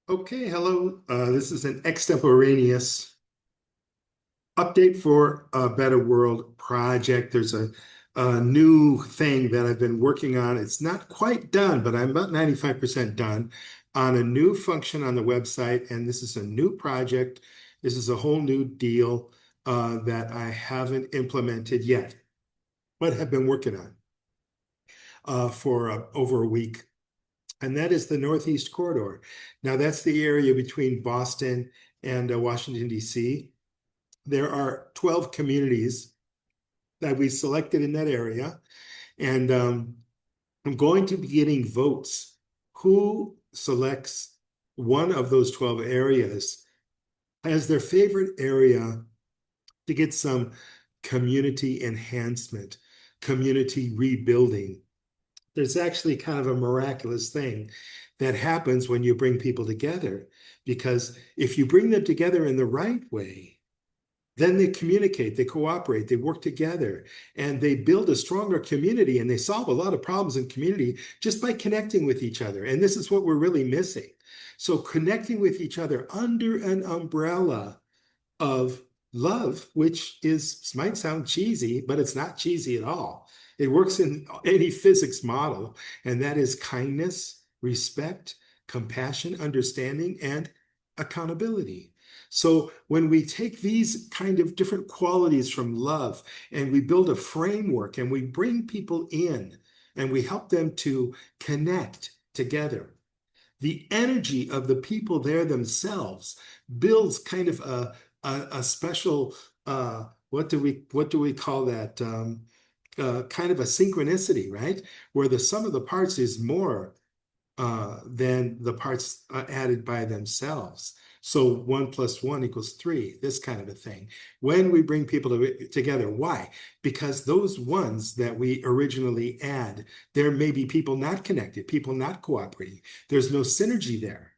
Okay, hello. This is an extemporaneous update for a Better World project. There's a new thing that I've been working on. It's not quite done, but I'm about 95% done on a new function on the website. And this is a new project. This is a whole new deal that I haven't implemented yet, but have been working on for over a week. And that is the Northeast Corridor. Now, that's the area between Boston and Washington, D.C. There are 12 communities that we selected in that area. And I'm going to be getting votes. Who selects one of those 12 areas as their favorite area to get some community enhancement, community rebuilding? There's actually kind of a miraculous thing that happens when you bring people together. Because if you bring them together in the right way, then they communicate, they cooperate, they work together, and they build a stronger community, and they solve a lot of problems in community just by connecting with each other. And this is what we're really missing. So connecting with each other under an umbrella of love, which is might sound cheesy, but it's not cheesy at all. It works in any physics model, and that is kindness, respect, compassion, understanding, and accountability. So when we take these kind of different qualities from love and we build a framework and we bring people in and we help them to connect together, the energy of the people there themselves builds kind of a special what do we call that, kind of a synchronicity, right? Where the sum of the parts is more than the parts added by themselves. So 1 + 1 = 3, this kind of a thing. When we bring people together, why? Because those ones that we originally add, there may be people not connected, people not cooperating. There's no synergy there.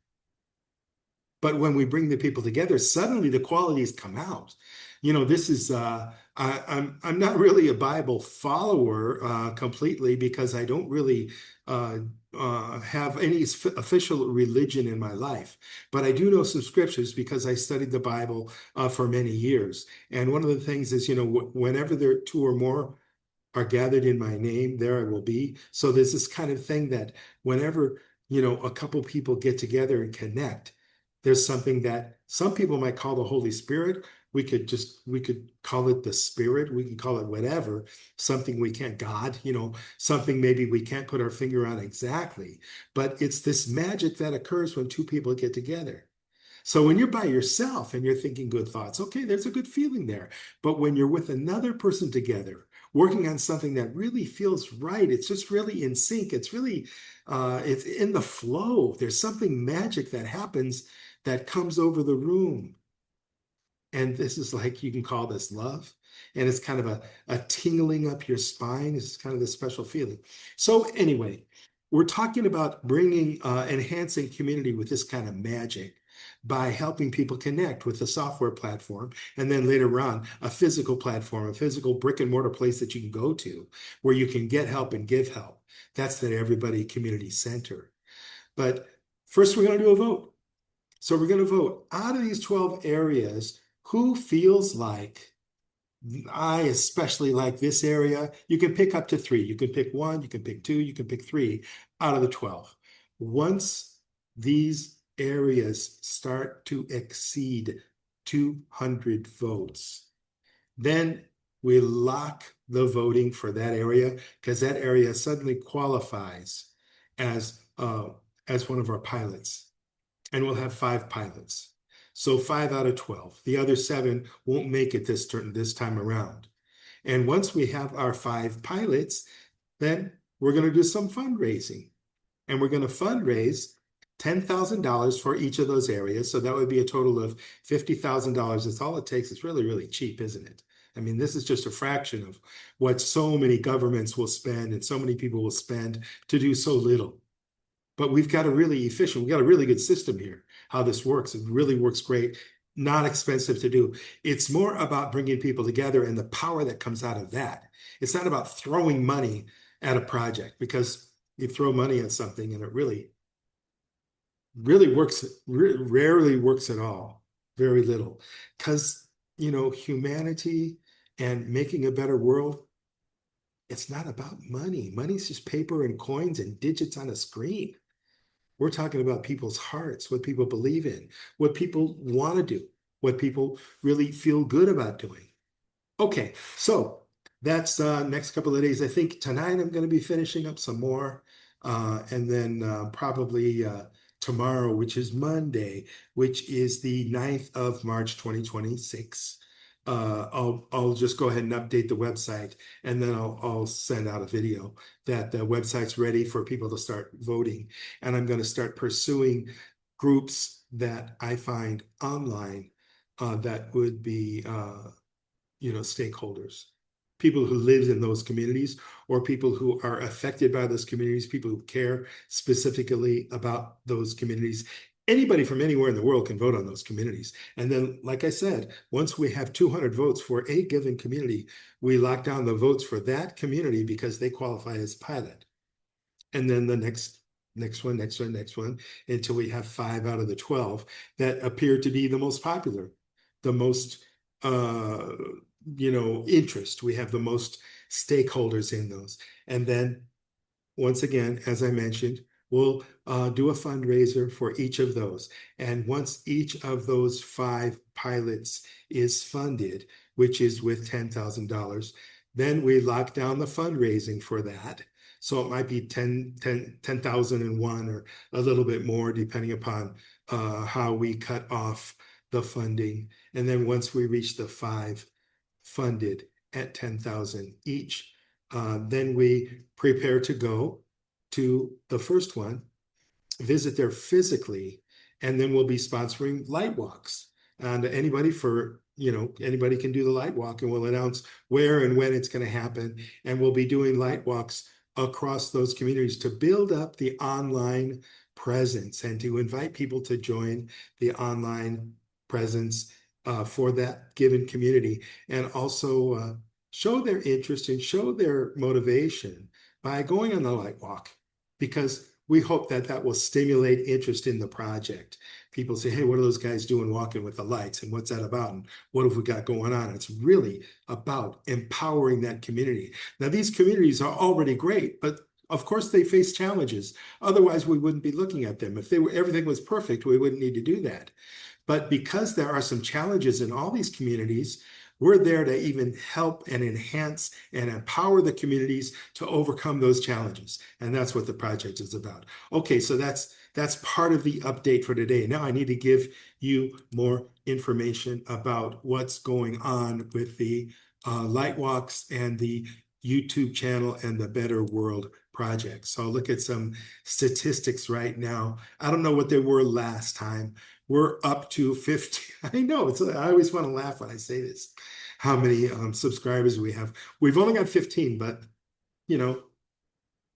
But when we bring the people together, suddenly the qualities come out. This is I'm not really a Bible follower completely, because I don't really have any official religion in my life. But I do know some scriptures because I studied the Bible for many years. And one of the things is, whenever there are two or more are gathered in my name, there I will be. So there's this kind of thing that whenever, a couple people get together and connect, there's something that some people might call the Holy Spirit. We could call it the Spirit. We can call it whatever, something we can't, God, something maybe we can't put our finger on exactly. But it's this magic that occurs when two people get together. So when you're by yourself and you're thinking good thoughts, okay, there's a good feeling there. But when you're with another person together, working on something that really feels right, it's just really in sync. It's really, it's in the flow. There's something magic that happens that comes over the room. And this is like, you can call this love. And it's kind of a tingling up your spine. It's kind of this special feeling. So anyway, we're talking about enhancing community with this kind of magic by helping people connect with the software platform. And then later on, a physical platform, a physical brick and mortar place that you can go to where you can get help and give help. That's the Everybody Community Center. But first, we're going to do a vote. So we're going to vote out of these 12 areas, who feels like, I especially like this area. You can pick up to 3. You can pick 1, you can pick 2, you can pick 3 out of the 12. Once these areas start to exceed 200 votes, then we lock the voting for that area, because that area suddenly qualifies as one of our pilots. And we'll have 5 pilots. So 5 out of 12. The other 7 won't make it this time around. And once we have our 5 pilots, then we're going to do some fundraising. And we're going to fundraise $10,000 for each of those areas. So that would be a total of $50,000. That's all it takes. It's really, really cheap, isn't it? I mean, this is just a fraction of what so many governments will spend and so many people will spend to do so little. But we've got we've got a really good system here, how this works. It really works great, not expensive to do. It's more about bringing people together and the power that comes out of that. It's not about throwing money at a project, because you throw money at something and it really really works, rarely works at all, very little. Because, humanity and making a better world, it's not about money. Money's just paper and coins and digits on a screen. We're talking about people's hearts, what people believe in, what people want to do, what people really feel good about doing. Okay, so that's next couple of days. I think tonight I'm going to be finishing up some more, and then probably tomorrow, which is Monday, which is the 9th of March, 2026. I'll just go ahead and update the website, and then I'll send out a video that the website's ready for people to start voting, and I'm going to start pursuing groups that I find online that would be stakeholders, people who live in those communities or people who are affected by those communities, people who care specifically about those communities. Anybody from anywhere in the world can vote on those communities. And then, like I said, once we have 200 votes for a given community, we lock down the votes for that community because they qualify as pilot. And then the next one, until we have 5 out of the 12 that appear to be the most popular, the most uh, interest. We have the most stakeholders in those. And then once again, as I mentioned, we'll do a fundraiser for each of those. And once each of those 5 pilots is funded, which is with $10,000, then we lock down the fundraising for that. So it might be 10,001 or a little bit more, depending upon how we cut off the funding. And then once we reach the 5 funded at 10,000 each, then we prepare to go to the first one, visit there physically, and then we'll be sponsoring light walks. And anybody can do the light walk, and we'll announce where and when it's going to happen. And we'll be doing light walks across those communities to build up the online presence and to invite people to join the online presence for that given community, and also show their interest and show their motivation by going on the light walk, because we hope that that will stimulate interest in the project. People say, hey, what are those guys doing walking with the lights, and what's that about, and what have we got going on? It's really about empowering that community. Now, these communities are already great, but of course they face challenges. Otherwise, we wouldn't be looking at them. If everything was perfect, we wouldn't need to do that. But because there are some challenges in all these communities, we're there to even help and enhance and empower the communities to overcome those challenges. And that's what the project is about. Okay, so that's part of the update for today. Now I need to give you more information about what's going on with the light walks and the YouTube channel and the Better World project. So I'll look at some statistics right now. I don't know what they were last time. We're up to 50. I know, I always want to laugh when I say this, how many subscribers we have. We've only got 15, but you know,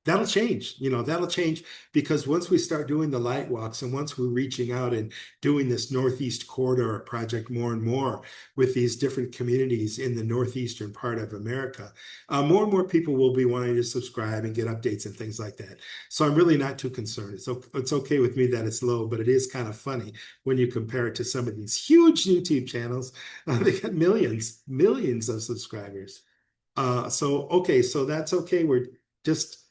that'll change. That'll change, because once we start doing the light walks and once we're reaching out and doing this Northeast Corridor project more and more with these different communities in the northeastern part of America, more and more people will be wanting to subscribe and get updates and things like that. So I'm really not too concerned. It's okay with me that it's low, but it is kind of funny when you compare it to some of these huge YouTube channels. They got millions of subscribers. So that's okay. We're just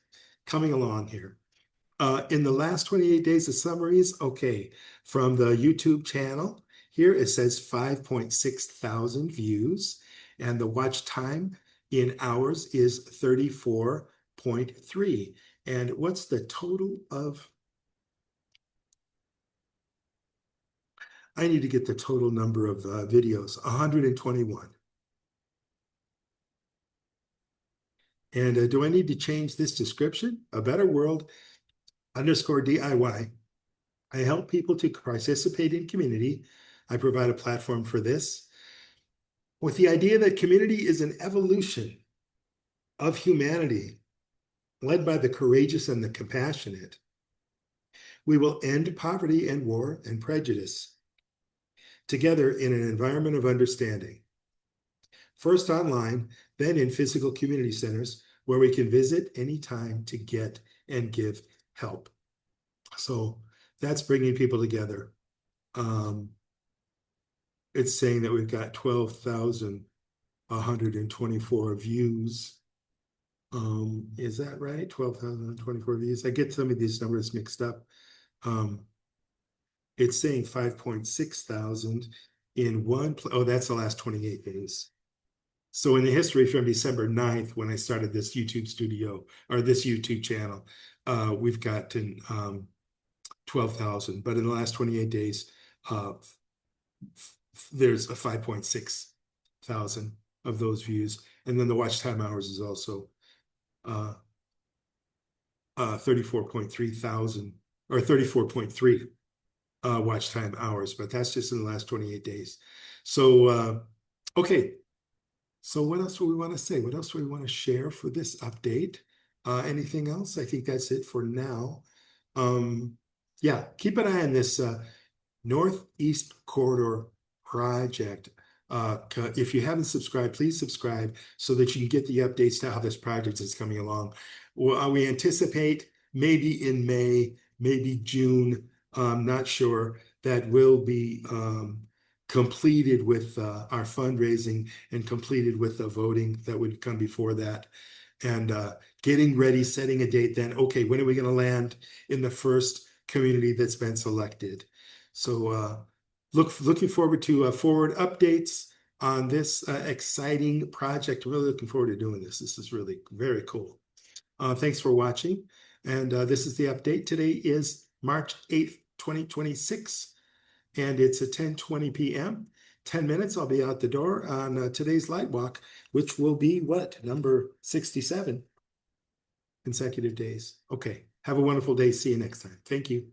coming along here. In the last 28 days of summaries, okay, from the YouTube channel, here it says 5.6 thousand views, and the watch time in hours is 34.3. And what's the total of? I need to get the total number of videos, 121. And do I need to change this description? A Better World _DIY. I help people to participate in community. I provide a platform for this with the idea that community is an evolution of humanity led by the courageous and the compassionate. We will end poverty and war and prejudice together in an environment of understanding. First online, then in physical community centers where we can visit anytime to get and give help. So that's bringing people together. Um, it's saying that we've got 12,124 views. Is that right? 12,024 views. I get some of these numbers mixed up. Um, it's saying 5.6 thousand in oh, that's the last 28 days. So in the history from December 9th, when I started this YouTube studio or this YouTube channel, we've gotten 12,000. But in the last 28 days, uh, there's a 5.6 thousand of those views. And then the watch time hours is also uh, 34.3 thousand or 34.3 watch time hours, but that's just in the last 28 days. So, okay. So what else do we want to say? What else do we want to share for this update? Anything else? I think that's it for now. Yeah, keep an eye on this Northeast Corridor project. If you haven't subscribed, please subscribe so that you can get the updates to how this project is coming along. Well, we anticipate maybe in May, maybe June, not sure, that will be completed with our fundraising and completed with the voting that would come before that. And getting ready, setting a date then, okay, when are we going to land in the first community that's been selected? So looking forward to forward updates on this exciting project. Really looking forward to doing this. This is really very cool. Thanks for watching. And this is the update. Today is March 8th, 2026, and it's at 10:20 p.m. 10 minutes, I'll be out the door on today's light walk, which will be what? Number 67 consecutive days. Okay. Have a wonderful day. See you next time. Thank you.